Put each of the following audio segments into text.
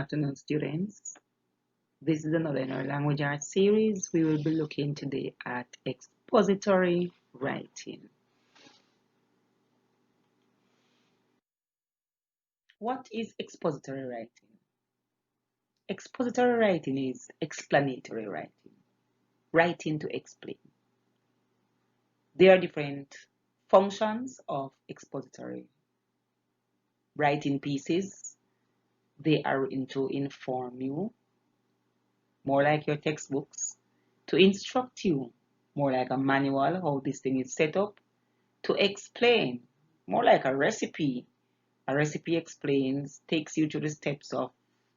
afternoon, students. This is another in our language arts series. We will be looking today at expository writing. What is expository writing? Expository writing is explanatory writing, writing to explain. There are different functions of expository writing pieces. They are written to inform you, more like your textbooks, to instruct you, more like a manual, how this thing is set up, to explain, more like a recipe. A recipe explains, takes you through the steps of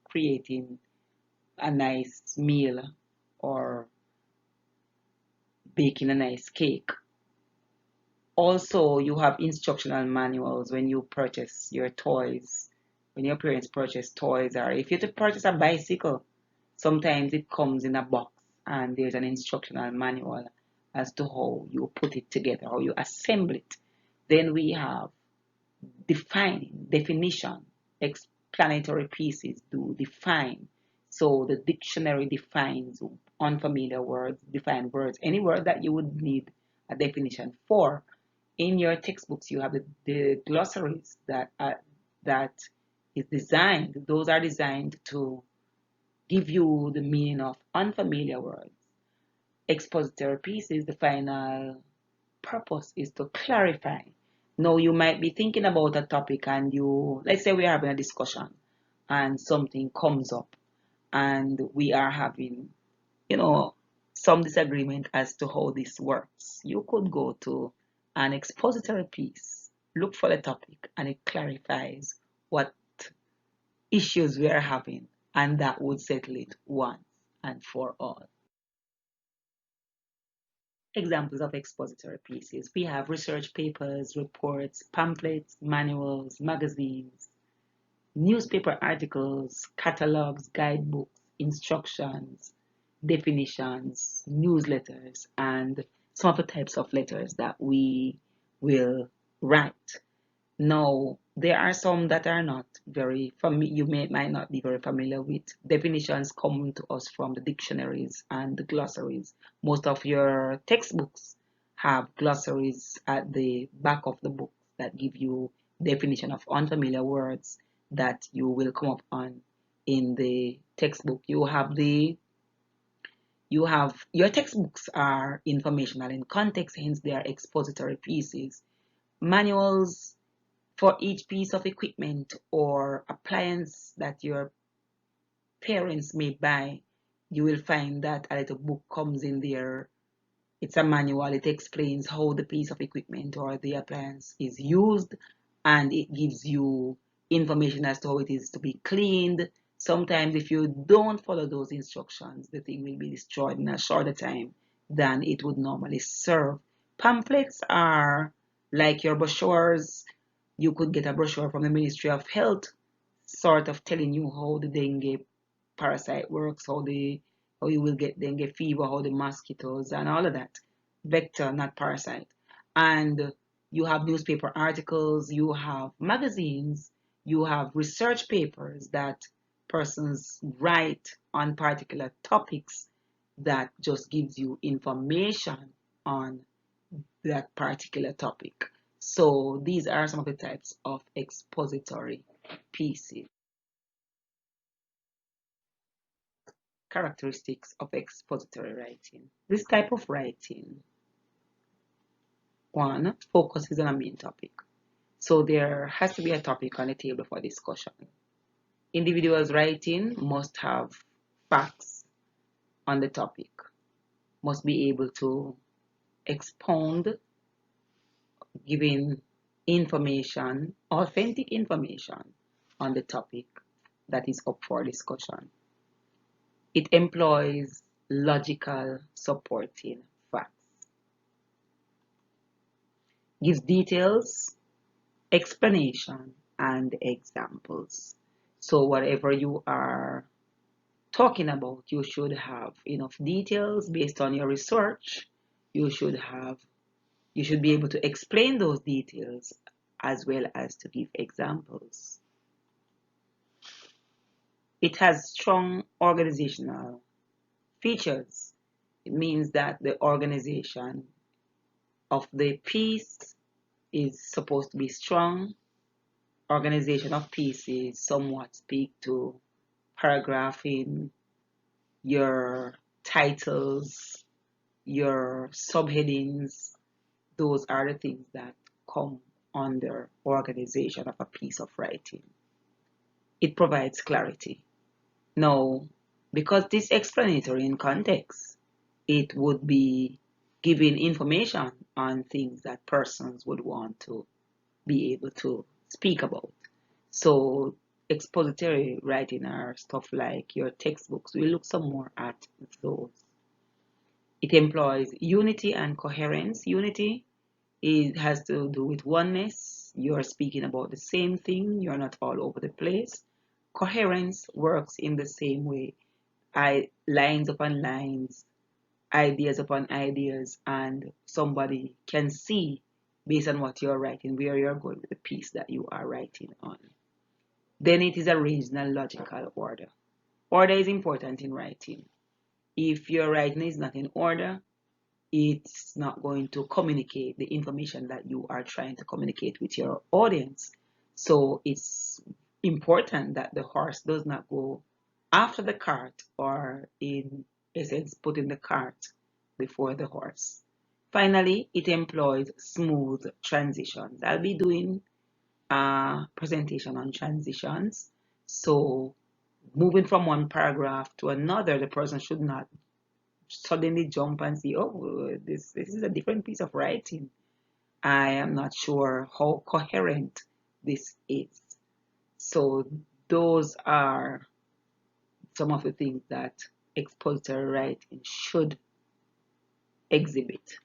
creating a nice meal or baking a nice cake. Also, you have instructional manuals when you purchase your toys, when your parents purchase toys, or if you purchase a bicycle, sometimes it comes in a box and there's an instructional manual as to how you put it together, how you assemble it. Then we have definition, explanatory pieces do define. So the dictionary defines unfamiliar words, define words, any word that you would need a definition for. In your textbooks, you have the glossaries that is designed. Those are designed to give you the meaning of unfamiliar words. Expository pieces, the final purpose is to clarify. Now, you might be thinking about a topic and let's say we're having a discussion and something comes up and we are having, some disagreement as to how this works. You could go to an expository piece, look for the topic, and it clarifies what issues we are having, and that would settle it once and for all. Examples of expository pieces. We have research papers, reports, pamphlets, manuals, magazines, newspaper articles, catalogs, guidebooks, instructions, definitions, newsletters, and some of the types of letters that we will write. Now, there are some that are not very familiar, might not be very familiar with. Definitions come to us from the dictionaries and the glossaries. Most of your textbooks have glossaries at the back of the book that give you definition of unfamiliar words that you will come up on in the textbook. Your textbooks are informational in context, hence they are expository pieces. Manuals for each piece of equipment or appliance that your parents may buy, you will find that a little book comes in there. It's a manual. It explains how the piece of equipment or the appliance is used, and it gives you information as to how it is to be cleaned. Sometimes if you don't follow those instructions, the thing will be destroyed in a shorter time than it would normally serve. Pamphlets are like your brochures. You could get a brochure from the Ministry of Health, sort of telling you how the dengue parasite works, how you will get dengue fever, how the mosquitoes and all of that. Vector, not parasite. And you have newspaper articles, you have magazines, you have research papers that persons write on particular topics that just gives you information on that particular topic. So these are some of the types of expository pieces. Characteristics of expository writing. This type of writing, one, focuses on a main topic. So there has to be a topic on the table for discussion. Individuals writing must have facts on the topic, must be able to expound, giving information, authentic information on the topic that is up for discussion. It employs logical supporting facts, gives details, explanation, and examples. So whatever you are talking about, you should have enough details based on your research. You should be able to explain those details as well as to give examples. It has strong organizational features. It means that the organization of the piece is supposed to be strong. Organization of pieces somewhat speak to paragraphing, your titles, your subheadings. Those are the things that come under organization of a piece of writing. It provides clarity. Now, because this explanatory in context, it would be giving information on things that persons would want to be able to speak about. So expository writing are stuff like your textbooks. We look some more at those. It employs unity and coherence. Unity, it has to do with oneness. You're speaking about the same thing. You're not all over the place. Coherence works in the same way. Lines upon lines, ideas upon ideas, and somebody can see based on what you're writing where you're going with the piece that you are writing on. Then it is arranged in a logical order. Order is important in writing. If your writing is not in order, it's not going to communicate the information that you are trying to communicate with your audience. So it's important that the horse does not go after the cart, or in essence, putting the cart before the horse. Finally, it employs smooth transitions. I'll be doing a presentation on transitions. So moving from one paragraph to another, the person should not suddenly jump and see, oh, this is a different piece of writing. I am not sure how coherent this is. So those are some of the things that expository writing should exhibit.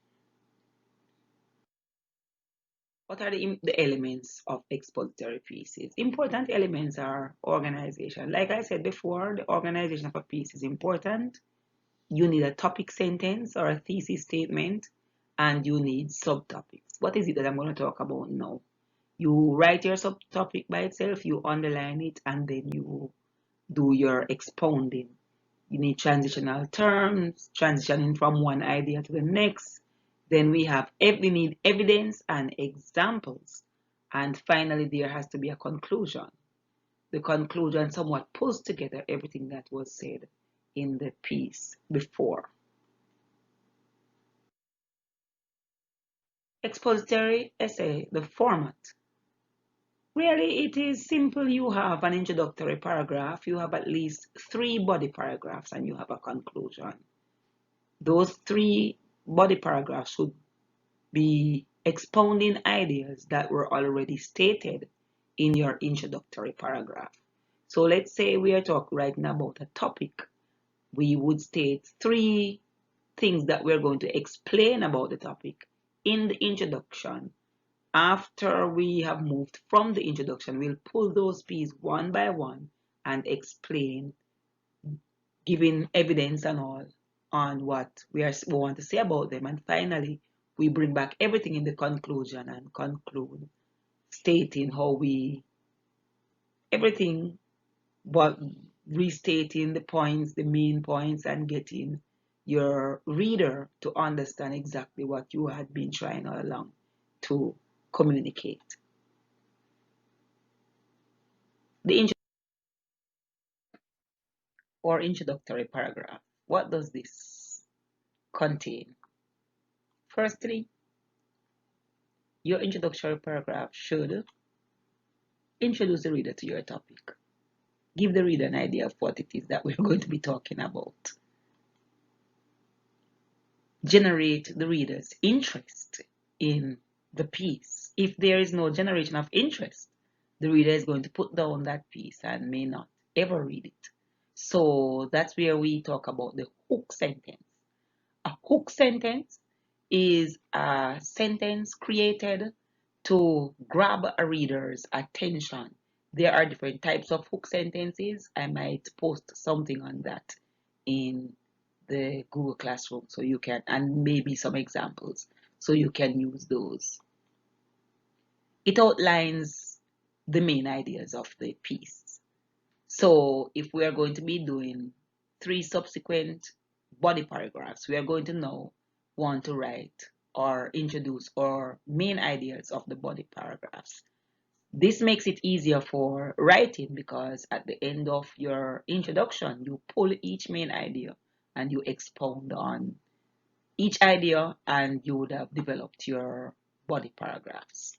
What are the elements of expository pieces? Important elements are organization. Like I said before, the organization of a piece is important. You need a topic sentence or a thesis statement, and you need subtopics. What is it that I'm going to talk about now? You write your subtopic by itself, you underline it, and then you do your expounding. You need transitional terms, transitioning from one idea to the next. Then we need evidence and examples. And finally, there has to be a conclusion. The conclusion somewhat pulls together everything that was said in the piece before. Expository essay, the format. Really, it is simple. You have an introductory paragraph, you have at least 3 body paragraphs, and you have a conclusion. Those 3 body paragraphs should be expounding ideas that were already stated in your introductory paragraph. So let's say we are talking right now about a topic. We would state 3 things that we're going to explain about the topic in the introduction. After we have moved from the introduction, we'll pull those pieces one by one and explain, giving evidence and all on what we want to say about them. And finally, we bring back everything in the conclusion and conclude, stating how everything, but restating the points, the main points, and getting your reader to understand exactly what you had been trying all along to communicate. The introductory paragraph. What does this contain? Firstly, your introductory paragraph should introduce the reader to your topic. Give the reader an idea of what it is that we're going to be talking about. Generate the reader's interest in the piece. If there is no generation of interest, the reader is going to put down that piece and may not ever read it. So that's where we talk about the hook sentence. A hook sentence is a sentence created to grab a reader's attention. There are different types of hook sentences. I might post something on that in the Google Classroom so you can, and maybe some examples so you can use those. It outlines the main ideas of the piece. So if we are going to be doing 3 subsequent body paragraphs, we are going to now want to write or introduce our main ideas of the body paragraphs. This makes it easier for writing because at the end of your introduction, you pull each main idea and you expound on each idea, and you would have developed your body paragraphs.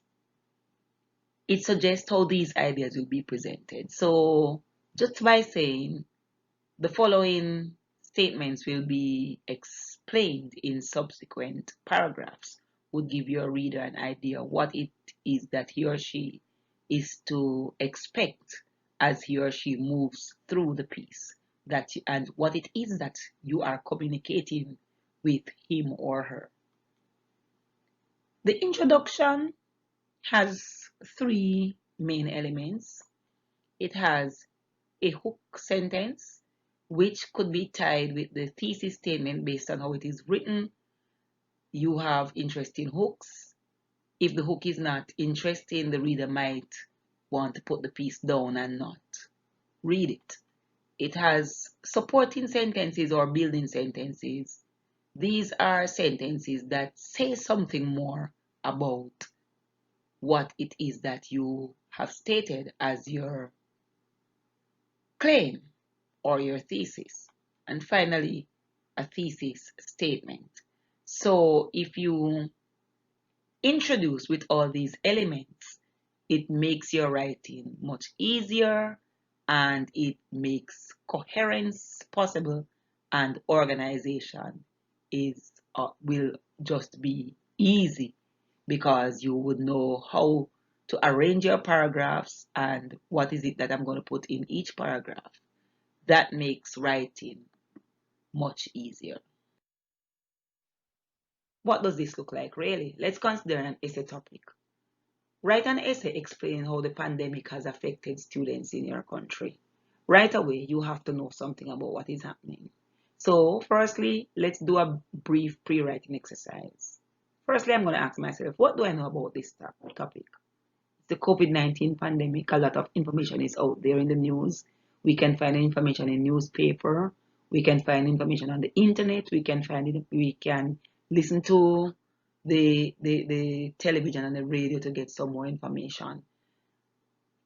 It suggests how these ideas will be presented. So just by saying the following statements will be explained in subsequent paragraphs would give your reader an idea what it is that he or she is to expect as he or she moves through the piece, and what it is that you are communicating with him or her. The introduction has 3 main elements. It has a hook sentence, which could be tied with the thesis statement based on how it is written. You have interesting hooks. If the hook is not interesting, the reader might want to put the piece down and not read it. It has supporting sentences or building sentences. These are sentences that say something more about what it is that you have stated as your claim or your thesis. And finally, a thesis statement. So if you introduce with all these elements, it makes your writing much easier and it makes coherence possible, and organization will just be easy because you would know how to arrange your paragraphs and what is it that I'm going to put in each paragraph. That makes writing much easier. What does this look like really? Let's consider an essay topic. Write an essay explaining how the pandemic has affected students in your country. Right away, you have to know something about what is happening. So, firstly, let's do a brief pre-writing exercise. Firstly, I'm going to ask myself, what do I know about this topic? The COVID-19 pandemic. A lot of information is out there in the news. We can find information in newspaper. We can find information on the internet. We can listen to the television and the radio to get some more information.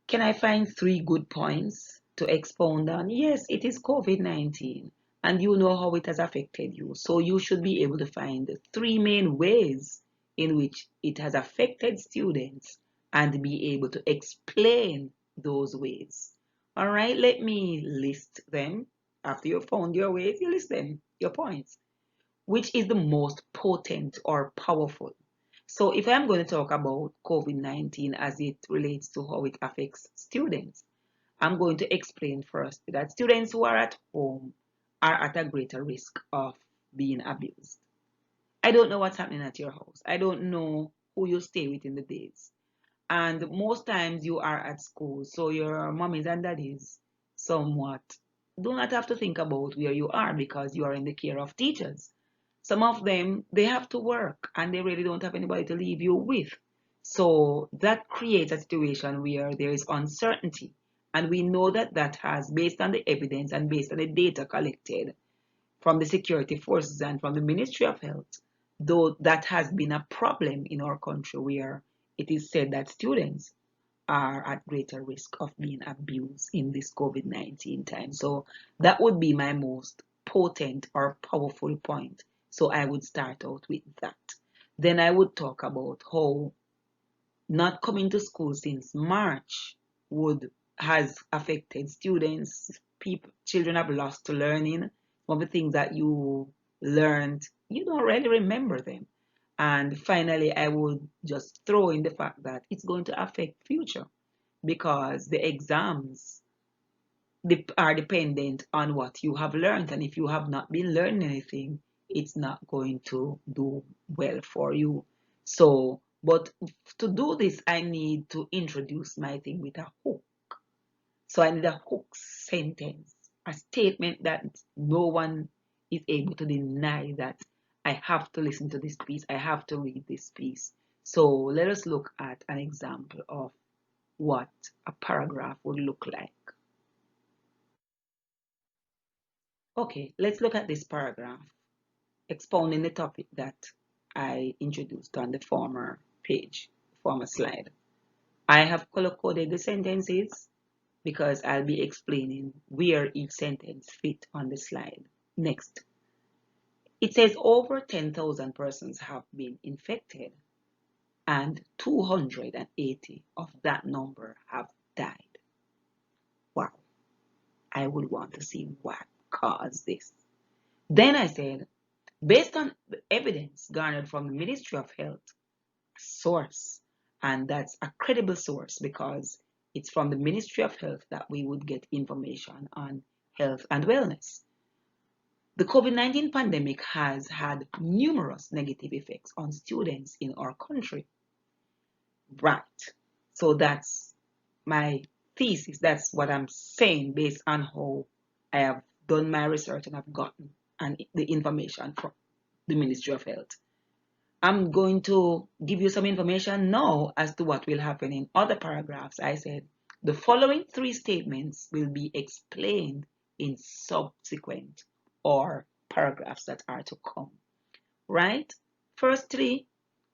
Can I find 3 good points to expound on? Yes, it is COVID-19 and you know how it has affected you. So you should be able to find the 3 main ways in which it has affected students and be able to explain those ways. All right, let me list them. After you've found your ways, you list them, your points. Which is the most potent or powerful? So if I'm going to talk about COVID-19 as it relates to how it affects students, I'm going to explain first that students who are at home are at a greater risk of being abused. I don't know what's happening at your house. I don't know who you stay with in the days. And most times you are at school, so your mommies and daddies somewhat do not have to think about where you are because you are in the care of teachers. Some of them, they have to work and they really don't have anybody to leave you with. So that creates a situation where there is uncertainty. And we know that that has, based on the evidence and based on the data collected from the security forces and from the Ministry of Health, though that has been a problem in our country where it is said that students are at greater risk of being abused in this COVID-19 time. So that would be my most potent or powerful point. So I would start out with that. Then I would talk about how not coming to school since March would has affected students. Children have lost to learning. One of the things that you learned, you don't really remember them. And finally, I would just throw in the fact that it's going to affect future because the exams are dependent on what you have learned. And if you have not been learning anything, it's not going to do well for you. So, but to do this, I need to introduce my thing with a hook. So I need a hook sentence, a statement that no one is able to deny that I have to listen to this piece, I have to read this piece. So let us look at an example of what a paragraph would look like. Okay, let's look at this paragraph expounding the topic that I introduced on the former slide. I have color-coded the sentences because I'll be explaining where each sentence fit on the slide. Next, it says over 10,000 persons have been infected and 280 of that number have died. Wow, I would want to see what caused this. Then I said, based on the evidence garnered from the Ministry of Health, source, and that's a credible source because it's from the Ministry of Health that we would get information on health and wellness. The COVID-19 pandemic has had numerous negative effects on students in our country. Right. So that's my thesis. That's what I'm saying based on how I have done my research and I've gotten and the information from the Ministry of Health. I'm going to give you some information now as to what will happen in other paragraphs. I said the following three statements will be explained in subsequent or paragraphs that are to come. Right? First three,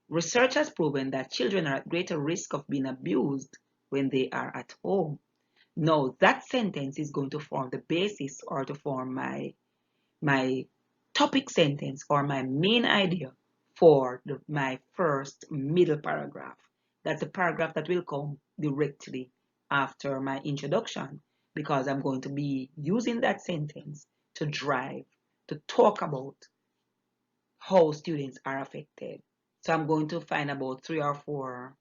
research has proven that children are at greater risk of being abused when they are at home. Now, that sentence is going to form the basis or to form my topic sentence or my main idea for my first middle paragraph. That's the paragraph that will come directly after my introduction because I'm going to be using that sentence to drive, to talk about how students are affected. So I'm going to find about 3 or 4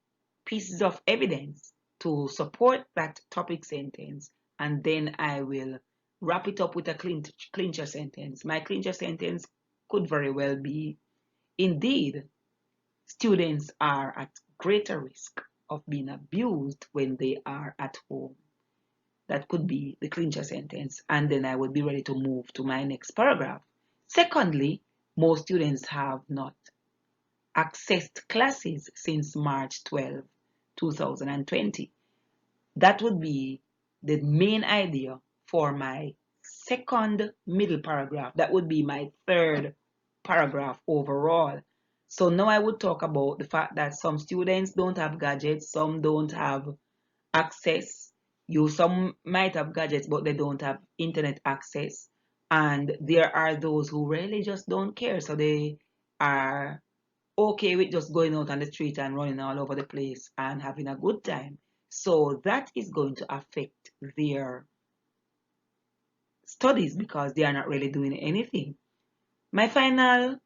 pieces of evidence to support that topic sentence, and then I will wrap it up with a clincher sentence. My clincher sentence could very well be, indeed, students are at greater risk of being abused when they are at home. That could be the clincher sentence, and then I would be ready to move to my next paragraph. Secondly, most students have not accessed classes since March 12, 2020. That would be the main idea for my second middle paragraph. That would be my third paragraph overall. So now I would talk about the fact that some students don't have gadgets, some don't have access. Some might have gadgets, but they don't have internet access. And there are those who really just don't care. So they are okay with just going out on the street and running all over the place and having a good time. So that is going to affect their studies because they are not really doing anything. My final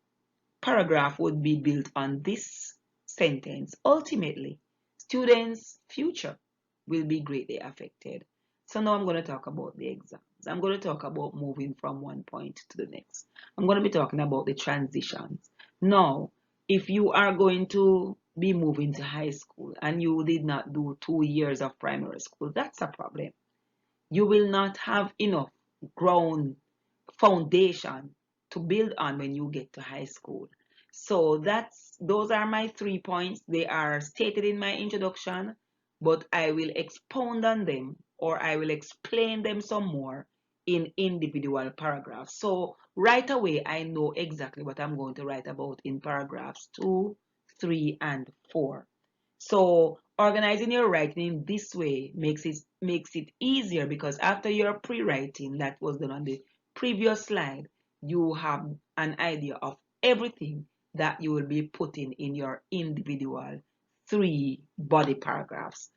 paragraph would be built on this sentence. Ultimately, students' future will be greatly affected. So now I'm going to talk about the exams. I'm going to talk about moving from one point to the next. I'm going to be talking about the transitions. Now, if you are going to be moving to high school and you did not do 2 years of primary school, that's a problem. You will not have enough ground foundation to build on when you get to high school. So those are my 3 points. They are stated in my introduction, but I will expound on them or I will explain them some more in individual paragraphs. So right away, I know exactly what I'm going to write about in paragraphs 2, 3, and 4. So organizing your writing in this way makes it easier because after your pre-writing that was done on the previous slide, you have an idea of everything that you will be putting in your individual 3 body paragraphs.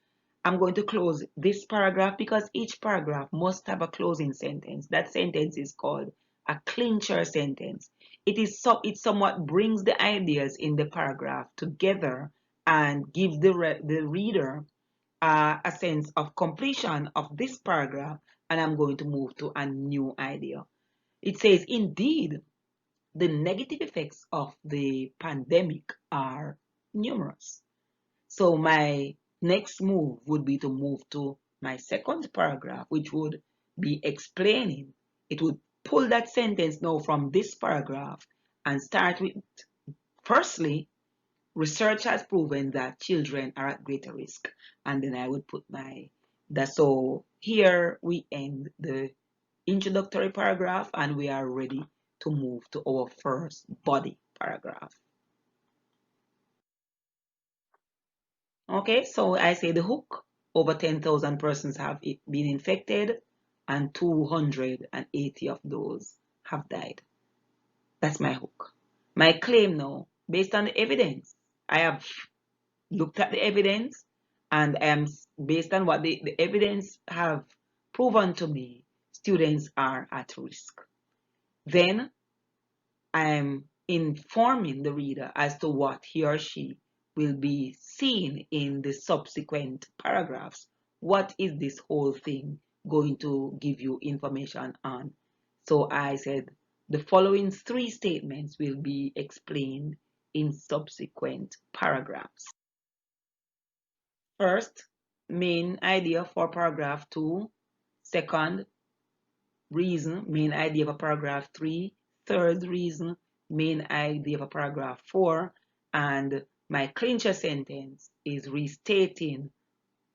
I'm going to close this paragraph because each paragraph must have a closing sentence. That sentence is called a clincher sentence. It somewhat brings the ideas in the paragraph together and gives the reader a sense of completion of this paragraph, and I'm going to move to a new idea. It says, indeed, the negative effects of the pandemic are numerous. So my next move would be to move to my second paragraph, which would be explaining. It would pull that sentence now from this paragraph and start with, firstly, research has proven that children are at greater risk. And then I would put so here we end the introductory paragraph, and we are ready to move to our first body paragraph. Okay, so I say the hook. Over 10,000 persons have been infected, and 280 of those have died. That's my hook. My claim now, based on the evidence, I have looked at the evidence, and based on what the evidence have proven to me, students are at risk. Then I'm informing the reader as to what he or she will be seeing in the subsequent paragraphs. What is this whole thing going to give you information on? So I said the following three statements will be explained in subsequent paragraphs. First, main idea for paragraph 2. Second, reason, main idea for paragraph 3. Third reason, main idea for paragraph 4. And my clincher sentence is restating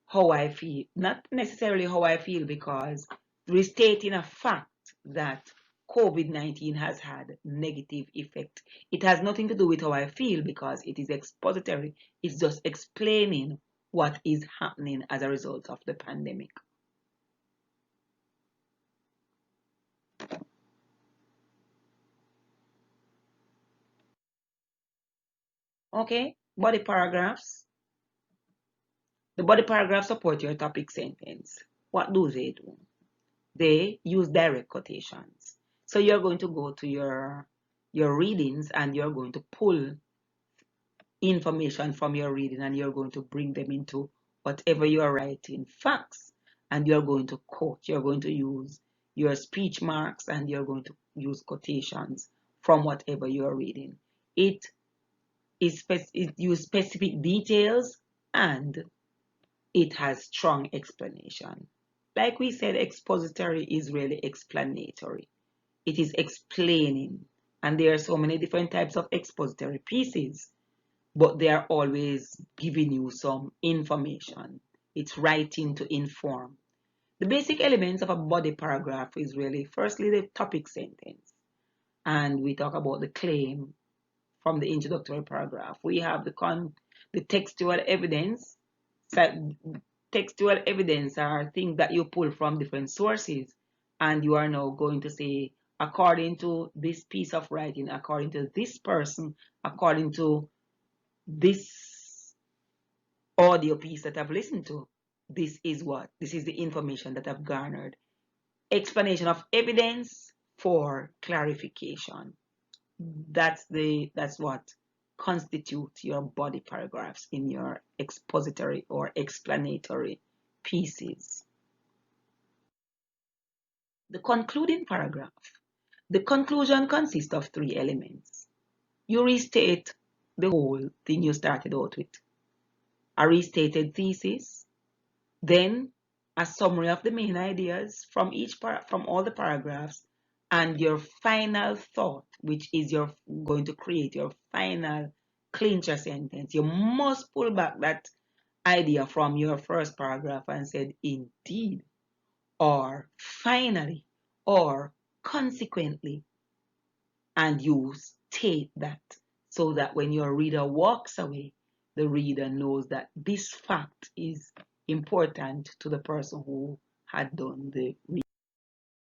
how I feel. Not necessarily how I feel, because restating a fact that COVID-19 has had negative effect. It has nothing to do with how I feel, because it is expository. It's just explaining what is happening as a result of the pandemic. Okay, body paragraphs. The body paragraphs support your topic sentence. What do they do? They use direct quotations. So you're going to go to your readings, and you're going to pull information from your reading, and you're going to bring them into whatever you are writing, facts, and you're going to quote. You're going to use your speech marks, and you're going to use quotations from whatever you are reading. It uses specific details, and it has strong explanation. Like we said, expository is really explanatory. It is explaining, and there are so many different types of expository pieces, but they are always giving you some information. It's writing to inform. The basic elements of a body paragraph is really, firstly, the topic sentence, and we talk about the claim from the introductory paragraph. We have the textual evidence. Textual evidence are things that you pull from different sources, and you are now going to say, according to this piece of writing, according to this person, according to this audio piece that I've listened to, this is the information that I've garnered. Explanation of evidence for clarification. That's what constitutes your body paragraphs in your expository or explanatory pieces. The concluding paragraph. The conclusion consists of three elements. You restate the whole thing you started out with. A restated thesis, then a summary of the main ideas from from all the paragraphs, and your final thought, which is going to create your final clincher sentence. You must pull back that idea from your first paragraph and said indeed, or finally, or consequently, and you state that, so that when your reader walks away, the reader knows that this fact is important to the person who had done the reading.